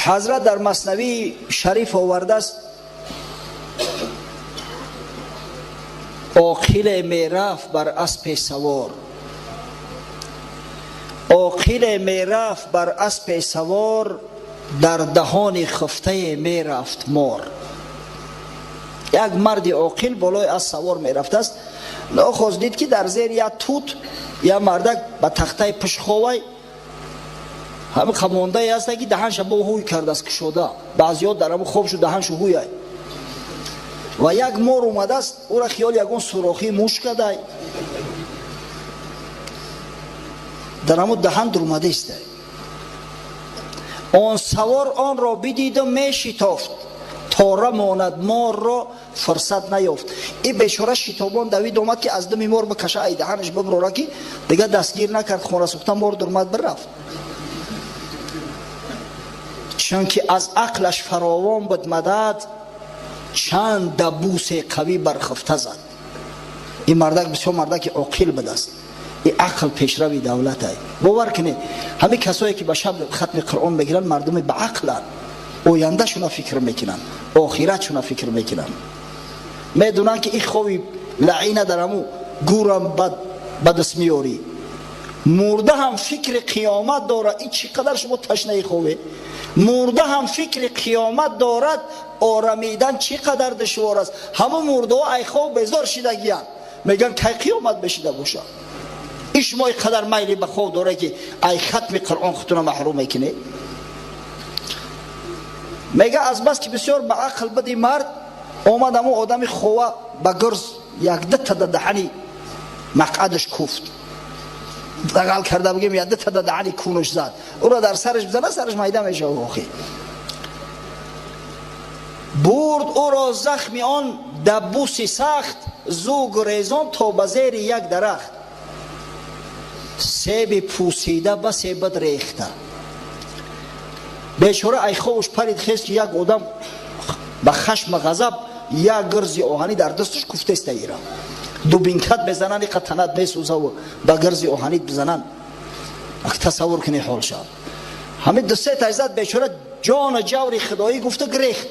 حضرت در مثنوی شریف آورده است عاقل می رفت بر اسب سوار، عاقل می رفت بر اسب سوار، در دهان خفته می رفت مار. یک مرد عاقل بالای از سوار می رفت است، ناخواست دید که در زیر یک توت یا مردک به تخته پشخوی همه خمانده هست که دهنش با هوی کرده است کشوده، بعضی ها در همه خوب شد دهنش هوی های. و یک مار اومده است او را خیال یکون سوراخی موش کرده در همه دهن در اومده است. آن سوار آن را بدید و می شتافت، تاره ماند مار را فرصت نیافت. این بیچاره شتابان دوید اومد که از دم مار بکشه ای دهنش ببراره که دیگه دستگیر نکرد، خونه سوخته مار در اومد برفت. چون که از عقلش فراوان بود مدد، چند دبوس قوی برخفته زد. این مردک بسیار مردک عاقل بود است، این عقل پیشروی دولت است. باور کنید همه کسایی که به شب ختم قرآن میگیرن مردم به عقلن، آینده شون فکر میکنن، آخرت شون فکر میکنن، میدونن که این خوی لعینه درمو گورم بد دست میاری. مرده هم فکر قیامت داره، این چقدر شما تشنه خوبه. مرده هم فکر قیامت دارد، آرمیدن چقدر دشوار است. همه مرده ها ای خواب بیزار شدگی هم میگن که قیامت بشیده باشه. این شما اینقدر میلی به خواب داره که ای ختم قرآن خودتون محروم میکنه. میگه از بس که بسیار به عقل بدی مرد آمد همون آدم خواه به گرز یک دتا دهنی مقعدش کوفت، دقل کرده بگیم یک دتا دهنی کونش زد، او را در سرش بزنه سرش میده میشه. آخی برد او را زخمی آن دبوسی سخت، زو گریزان تا به زیر یک درخت، سیب پوسیده به سیبت ریخته. بیچاره ای خوش پرید خیست که یک آدم به خشم غضب یک گرز آهنی در دستش کوفته است. ایران دو بینکت بزنن قطنت میسوزه و به گرز آهنی بزنن. تصور کنی حال شد همه دو سه تایزد بیچاره جان جوری خدایی گفته گریخت.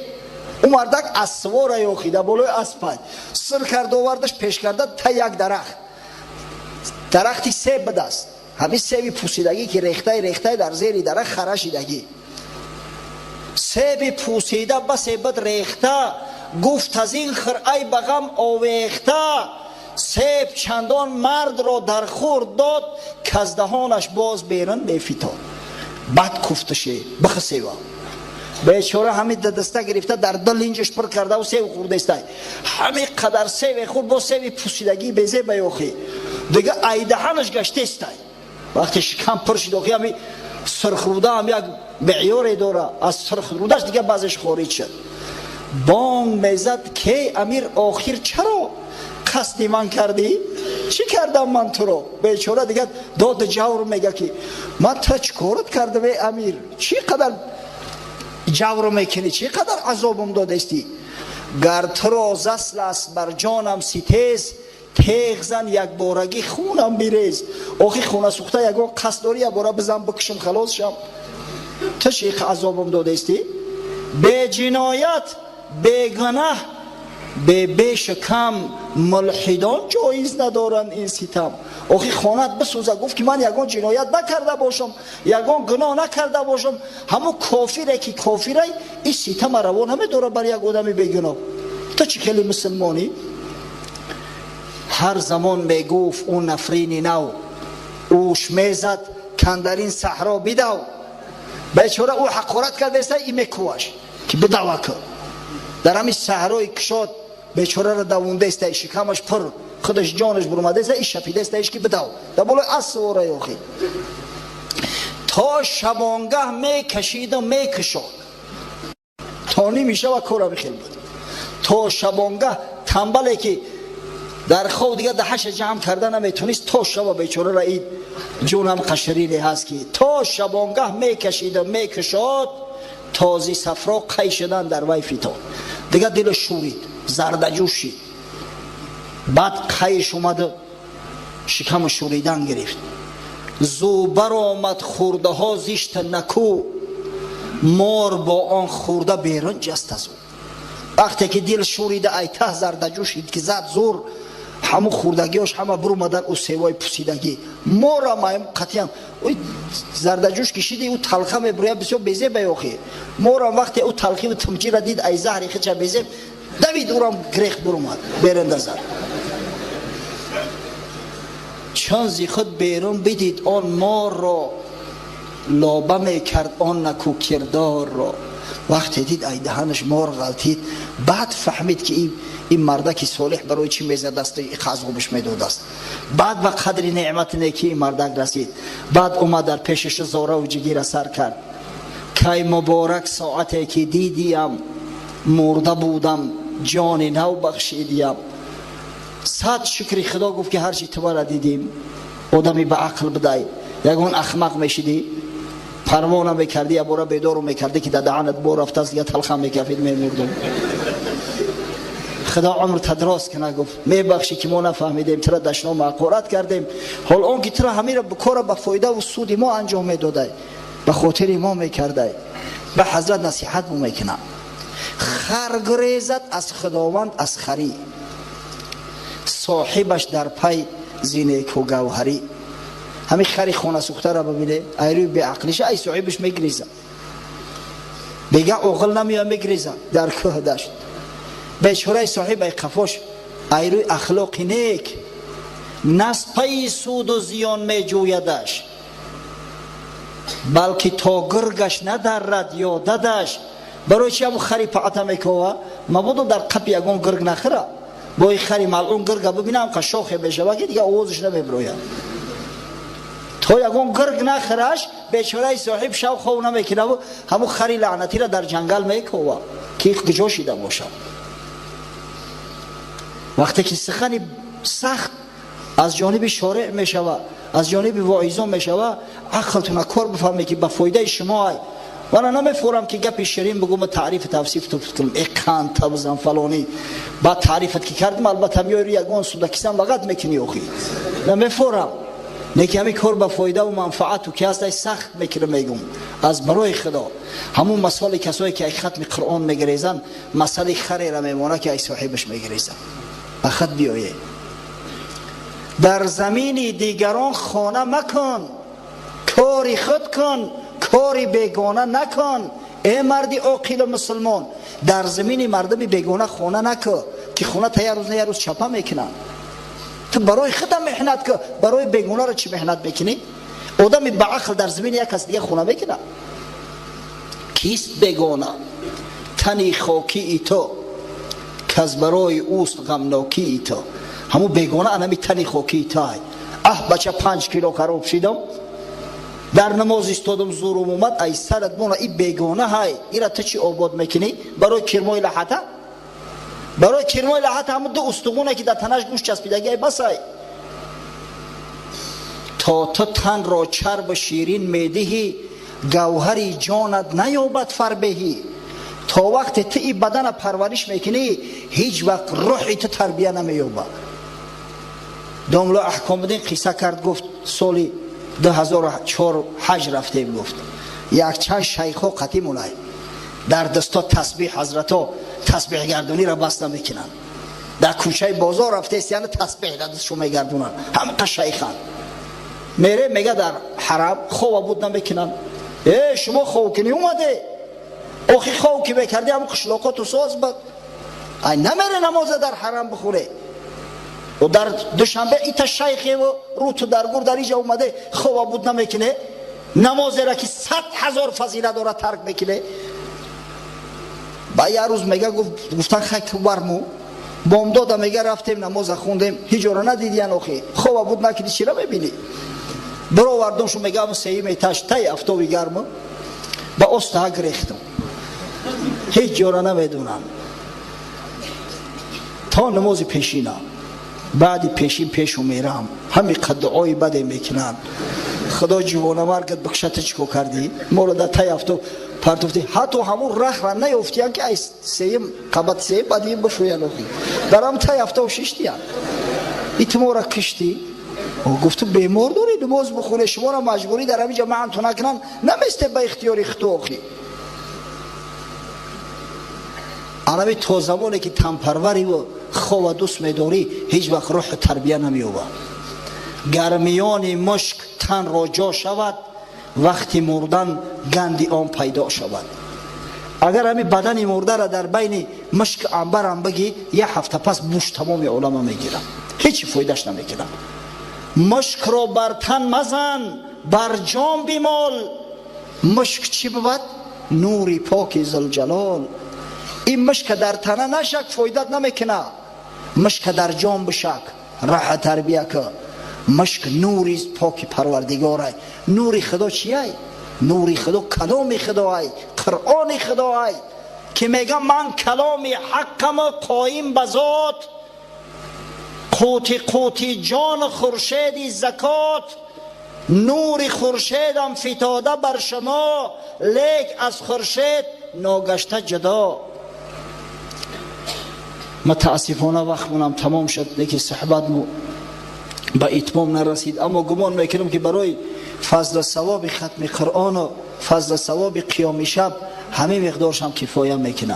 اون مردک از سوار یاخیده بالای اسب سر کرده آوردش پیش کرده تا یک درختی سیب بده است. همین سیبی پوسیدگی که ریخته در زیر درخت خرشیدگی، سیب پوسیده به سیبت ریخته، گفت از این خر ای بغم آویخته. سیب چندان مرد را در خورد داد، که از دهانش باز بیرون میفتاد. بد کفتشه بخ سیبا بیچاره همین دسته گرفته در دل اینجش پر کرده و سیب خورده است. همین قدر سیب خورد با سیب پوسیدگی بیزه بیاخی دیگه ای دهانش گشته است. وقتی شکم پر شد همین سرخروده هم یک معیاری داره، از سرخرودش دیگه بعضش خارج شد. بانگ میزد که امیر آخر چرا قصد من کردی؟ چی کردم من تو رو؟ بیچاره دیگه داد جور میگه که من تو چیکارت کردم ای امیر؟ چی قدر جور میکنی؟ چی قدر عذابم دادستی؟ گر تو را زسل است بر جانم ستیز، تیغ زن یک بارگی خونم بریز. آخی خونه سوخته یکو قصد داری یک باره بزن بکشم خلاص شم. تو چی عذابم دادستی؟ به جنایت به گناه به بیش کم ملحدان جایز ندارن این ستم. آخی خانت بسوزه گفت که من یگان جنایت نکرده باشم، یگان گناه نکرده باشم. همون کافره که کافره این ستم روان همه داره بر یک آدمی بگناه. تو چی کلی مسلمانی؟ هر زمان میگفت اون نفرین نو، اوش میزد کندرین صحرا بدو. بیچاره او حقارت کرده است این میکوش که بدو که در همین صحرای کشاد بیچاره را دوونده است، شکمش پر خودش جانش برآمده است، این شپیده است که بدو در بالای اسواره یاخی تا شبانگه میکشید و میکشاد تا نمیشه و کورا بخیل بود. تا شبانگه تنبله که در خواب دیگه دهش جمع کرده نمیتونست، تا شب بیچاره را این جونم قشریلی هست که تا شبانگه میکشید و میکشاد، تازی صفرا قی شدن در وی فتاد. دیگه دل شورید زردجوش شید. بعد قیش اومد شکم شوریدن گرفت. زوبر آمد خورده ها زیشت نکو، مار با آن خورده بیرون جست از او. وقتی که دل شوریده ایته زردجوش اید که زد زور، همو خوردگیاش همه برو مدن او سیوای پوسیدگی مار هم قطعا زردجوش کشیده او تلخه میبرویه بسیار بیزه بیاخی. مار هم وقتی او تلخی و تمچی را دید ای زهری خیچه بیزه دوید او را گریخت برو مد بیرنده زد. چون زی خود بیرون بدید آن مار را، لابه میکرد آن نکو کردار را. وقتی دید ای دهنش مار غلطید، بعد فهمید که این مرده که صالح برای چی میزد است، خازغوبش میدود است. بعد به قدر نعمت نیکی این مردک رسید. بعد اومد در پیشش زاره و جگیر سر کرد که مبارک ساعتی که دیدیم، مرده بودم جان نو بخشیدیم. صد شکری خدا گفت که هرچی تو را دیدیم. آدمی به عقل بدای یگون احمق میشدی پروانه میکردی یا برا بیدارو میکردی که در دهانت بو رفته است یا تلخه میکفید میمردم. خدا عمر تدراس کنه گفت میبخشی که ما نفهمیدیم ترا دشنا معقورت کردیم. حال اون که ترا همین را بکار به فایده و سود ما انجام میداده، به خاطر ما میکرده. به حضرت نصیحت بو میکنه خرگریزت از خداوند از خری، صاحبش در پی زینک و گوهری. همین خری خانه سوخته را ببینه ایروی به عقلش ای صاحبش میگریزه، بگه عقل نمیاد میگریزه در کوه داشت. بیچاره صاحب ای قفاش ایروی اخلاق نیک نست پی سود و زیان میجویدش، بلکه تا گرگش ندرد یاددش. برای چی همون خری پعتا میکوه مبودو در قپ یگون گرگ نخره. با این خری ملعون گرگ ببینم که شاخه بشه وگه دیگه آوازش نمیبروید. تو یگون گرگ نخرش بیچاره صاحب شو خو نمیکنه و همون خری لعنتی را در جنگل میکوه که کجا شیده باشه. وقتی که سخنی سخت از جانب شارع میشوه، از جانب واعظان میشوه، عقلتون کار بفهمه که به فایده شما. وانا نمیفورم که گپ شیرین بگم تعریف توصیف تو کنم اقان تبزن فلانی بعد تعریفت که کردم البته میاری یگان سودکیسم لغت میکنی اخی نمیفورم. نیکی همی کار به فایده و منفعت و که هست سخت میکنه میگم از برای خدا. همون مسئله کسایی که ای ختم قرآن میگریزن مسئله خری را میمانه که ای صاحبش میگریزن. اخد بیایه در زمین دیگران خانه مکن، کاری خود کن کاری بیگانه نکن. ای مردی عاقل مسلمان در زمین مردم بیگانه خانه نکن که خانه تا یه روز نه یه روز چپه میکنن. تو برای خودم محنت کن، برای بیگانه را چی محنت میکنی؟ آدمی با عقل در زمین یک کس دیگه خانه میکنه. کیست بیگانه؟ تنی خاکی ای تو که از برای اوست غمناکی ای تو. همون بیگانه انمی تنی خاکی ای تو های. بچه 5 کیلو خراب شیدم در نماز استادم زورم اومد ای سرت بونه ای بیگانه های ایره تو چی آباد میکنی؟ برای کرمای لحته؟ برای کرمای لحته همون 2 استخونه که در تنش گوش چسبیدگی بس های. تا تو تن را چرب شیرین میدهی گوهری جانت نیابد فربهی. تا وقت تو ای بدن پرورش میکنی هیچ وقت روحی تو تربیه نمیابد. داملا احکام الدین قصه کرد گفت سالی 2004 حج رفتیم گفت یک چند شیخا قطعی مولای در دستا تسبیح حضرتا تسبیح گردونی را بسته میکنن در کوچه بازار رفته یعنی تسبیح در دستشو میگردونن همه شیخان میره میگه در حرم خواب بود نمیکنن. شما خواب کنی اومده آخی خواب که بکردی همه قشلاقات و ساز بود ای نمیره نماز در حرم بخوره. و در دوشنبه ایتا شیخه و رو تو درگور در اینجا اومده خواب بود نمیکنه نمازه را که 100,000 فضیله داره ترک میکنه. با یه روز میگه گفتن خیلی ورمو بامداده میگه رفتیم نماز خوندیم هیچ را ندیدین آخی خواب بود نکنی چی را ببینی؟ برو وردمشو میگه همون سهی میتاش تای افتاوی گرمو با استه گریختم هیچ جا نمیدونم تا نماز پیشینه. بعد پیشین پیشو میرم همین دعای بده میکنن خدا جوانه مرگت بخشت چکو کردی مولا در تای افتو پرتوفتی حتی همون رخ را نیفتیان که ای سیم قبط سیم بدیم بفرویان اخی در هم تای افتو ششتیان ایتما را کشتی و گفتو بیمار داری نماز بخونه شما را مجبوری در همین جمعن تو نکنن نمیسته با اختیاری خطو اخی انمی تو زمانی که تنپروری و خواه دوست میداری هیچ وقت روح تربیه نمیوبه. گرمیان مشک تن را جا شود، وقتی مردن گندی آن پیدا شود. اگر همی بدن مرده را در بین مشک عنبر هم بگی یه هفته پس بوش تمام علما میگیرن، هیچی فایدهش نمیکنن. مشک را بر تن مزن، بر جام بیمال. مشک چی بود؟ نوری پاک ذوالجلال. این مشک در تنه نشک فایدت نمیکنه، مشک در جام بشک راه تربیه که. مشک نوری پاک پروردگاره. نوری خدا چیه؟ نوری خدا کلام خدا ای، قرآن خدا ای که میگه من کلام حقم قایم بذات، قوتی جان خورشیدی زکات. نور خورشیدم فتاده بر شما، لیک از خورشید ناگشته جدا. متاسفانه وقتمونم تمام شد، لیکن صحبتمو به اتمام نرسید. اما گمان میکنم که برای فضل ثواب ختم قرآن و فضل ثواب قیام شب همه مقدارش هم کفایه میکنه.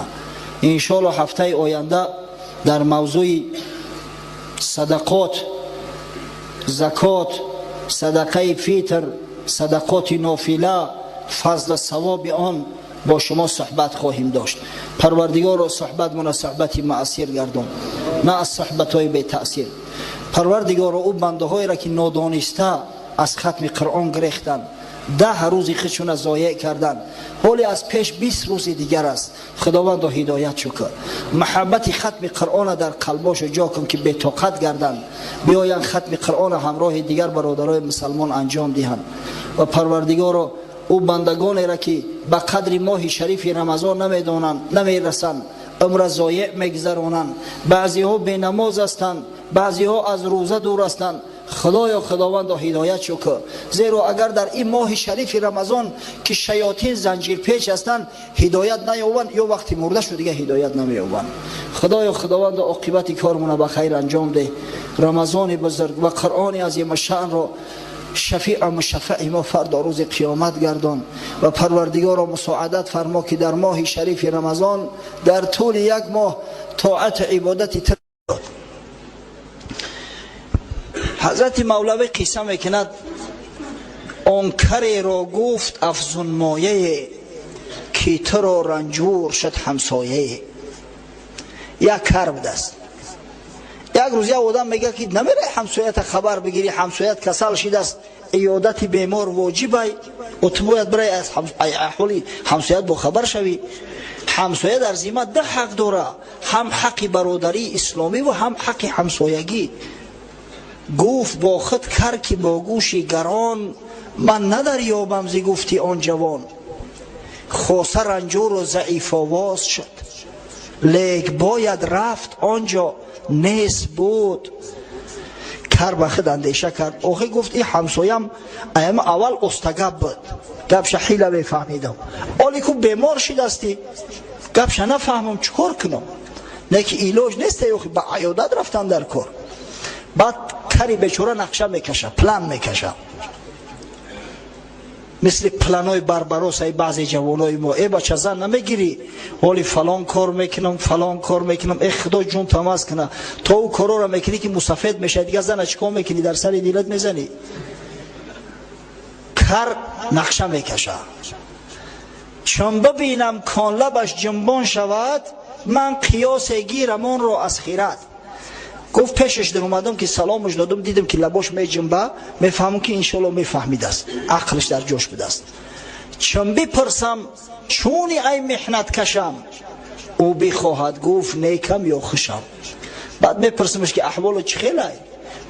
انشاءالله هفته آینده در موضوع صدقات، زکات، صدقه فطر، صدقات نافله، فضل ثواب آن با شما صحبت خواهیم داشت. پروردگار و صحبت من صحبتی مؤثر گردون، نه از صحبت های بی تأثیر. پروردگار او بنده هایی را که نادانسته از ختم قرآن گرفتند، 10 روزی خودشون ضایع کردند، حالی از پیش 20 روز دیگر است. خداوند هدایت شو که محبت ختم قرآن در قلباش جا کن که بی طاقت گردند، بیاین ختم قرآن همراه دیگر برادرای مسلمان انجام دهند. و پروردگار او بندگانی را که به قدر ماه شریف رمضان نمیدانند، نمیرسند، عمر ضایع میگذرانند، بعضی ها بی نماز هستند، بعضی ها از روزه دور هستند. خدایا خداوند هدایت شو که، زیرا اگر در این ماه شریف رمضان که شیاطین زنجیر پیچ هستند هدایت نیابند، یا وقتی مرده شد دیگه هدایت نمیابند. خدایا خداوند عاقبت کارمون به خیر انجام ده. رمضان بزرگ و قرآن عظیم شأن را شفیع و مشفع ما فردا روز قیامت گردان. و پروردگار را مساعدت فرما که در ماه شریف رمضان در طول یک ماه طاعت عبادت حضرت مولوی قصه میکند. آن کری را گفت افزون مایه، که تو را رنجور شد همسایه. یک کر بود است. یک روز یک آدم میگه که نمیره همسایت خبر بگیری، همسایت کسل شده است، عیادت بیمار واجب ای و تو باید برای از احوالی همسایت با خبر شوی. همسایه در ذمه 2 حق داره، هم حق برادری اسلامی و هم حق همسایگی. گفت با خود کر که با گوش گران، من ندریابم ز گفتی آن جوان. خاصه رنجور و ضعیف آواز شد، لیک باید رفت آنجا نیست بود. کر به خود اندیشه کرد، آخه گفت این همسایم ایم اول استگب بود، گپش حیله بفهمیدم، آلی که بیمار شده استی گپش نفهمم چکار کنم، نه که ایلاج نیست، یا به عیادت رفتن در کار. بعد کری بیچاره نقشه میکشه، پلان میکشه، مثل پلانای بربروس ای بعضی جوانای ما. ای بچه زن نمیگیری، حالی فلان کار میکنم فلان کار میکنم، ای خدا جون تماس کنه. تا او کارا را میکنی که مسافد میشه دیگه، زن چیکار میکنی؟ در سر دیلت میزنی. کر نقشه میکشه. چون ببینم کان لبش جنبان شود، من قیاس گیرم آن را از خیرت. گفت پیشش در اومدم که سلامش دادم، دیدم که لباش می جنبه، میفهمم که انشالله میفهمید است، عقلش در جوش بوده است. چون بپرسم چونی ای محنت کشم، او بخواهد گفت نیکم یا خوشم. بعد میپرسمش که احوال چه خیلی؟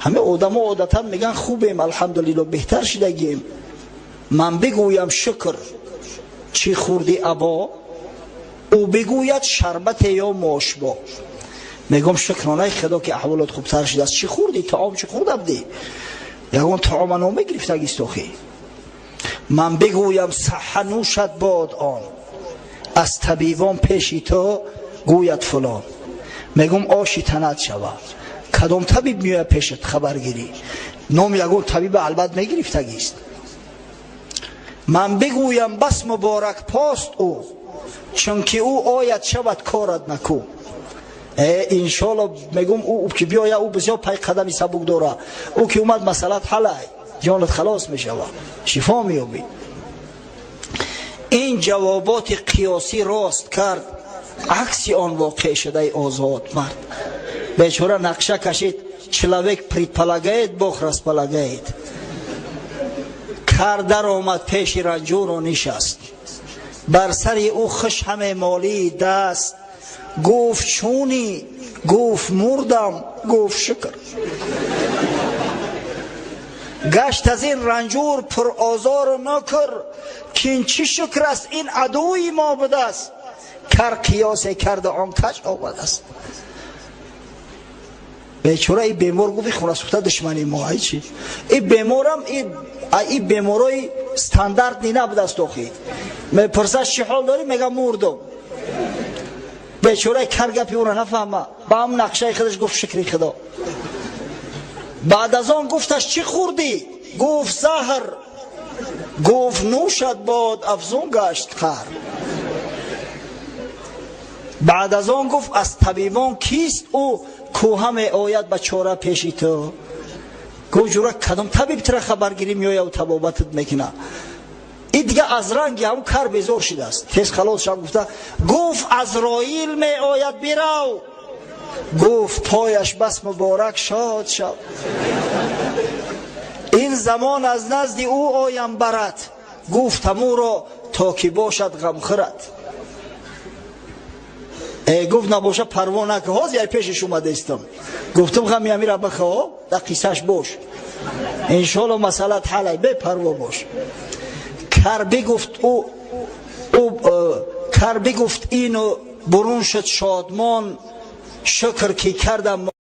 همه آدم ها عادتا میگن خوبیم الحمدلله، بهتر شدگیم. من بگویم شکر چی خوردی ابا، او بگوید شربت یا ماشبا. میگم شکرانه خدا که احوالات خوبتر شده است. چی خوردی؟ طعام چی خورده بودی؟ یکون طعام نامه گرفتگی استوخی. من بگویم صحه نوشد باد آن، از طبیبان پیشی تو گوید فلان. میگم آشی تنت شود، کدام طبیب میوه پیشت خبرگیری؟ نام یکون طبیب البته میگرفتگی است. من بگویم بس مبارک پاست او، چونکه او آید شود کارت نکو. انشالله میگم او که بیاید، او بسیار پای قدمی سبک داره، او که اومد مسئلت حل جانت خلاص میشه و شفا میابی. این جوابات قیاسی راست کرد، عکسی آن واقع شده آزاد مرد. بیچاره نقشه کشید، چلوک پریدپلگید بخرست پلگید. کردر آمد پیش رنجور و نشست، بر سر او خش همه مالی دست. گفت چونی؟ گفت مردم. گفت شکر. گشت از این رنجور پر آزار نکر، که این چی شکر است این عدوی ما بوده است. کر قیاس کرده آن کج آمده است. بیچاره این بیمار گفت خونه سوخته دشمنی ما. ای چی؟ این بیمارم این بیمارای استاندارد نی نبوده است. آخی میپرسه چی حال داری؟ میگه مردم. بیچاره کر گپی او را نفهمه، با هم نقشه خودش گفت شکری خدا. بعد از آن گفتش چی خوردی؟ گفت زهر. گفت نوشت باد افزون گشت خر. بعد از آن گفت از طبیبان کیست او، کو همه آید به چاره پیشی تو. گفت جورا کدام طبیب تر خبرگیری میآید و طبابتت میکنه. این دیگه از رنگی همون کار بیزار شده است. تیز خلاص شد. گفت عزراییل می آید بیرو. گفت پایش بس مبارک شاد شد. این زمان از نزد او آیم برد. گفت همو را تا که باشد غم خورد. گفت نباشه پروا نکن، حاضر یای پیشش اومده استم. گفتم غمی امیر را بخواه در قیسش باش، انشالله مسئلت حل، بی پروا باش. کر بگفت اینو برون شد شادمان، شکر که کردم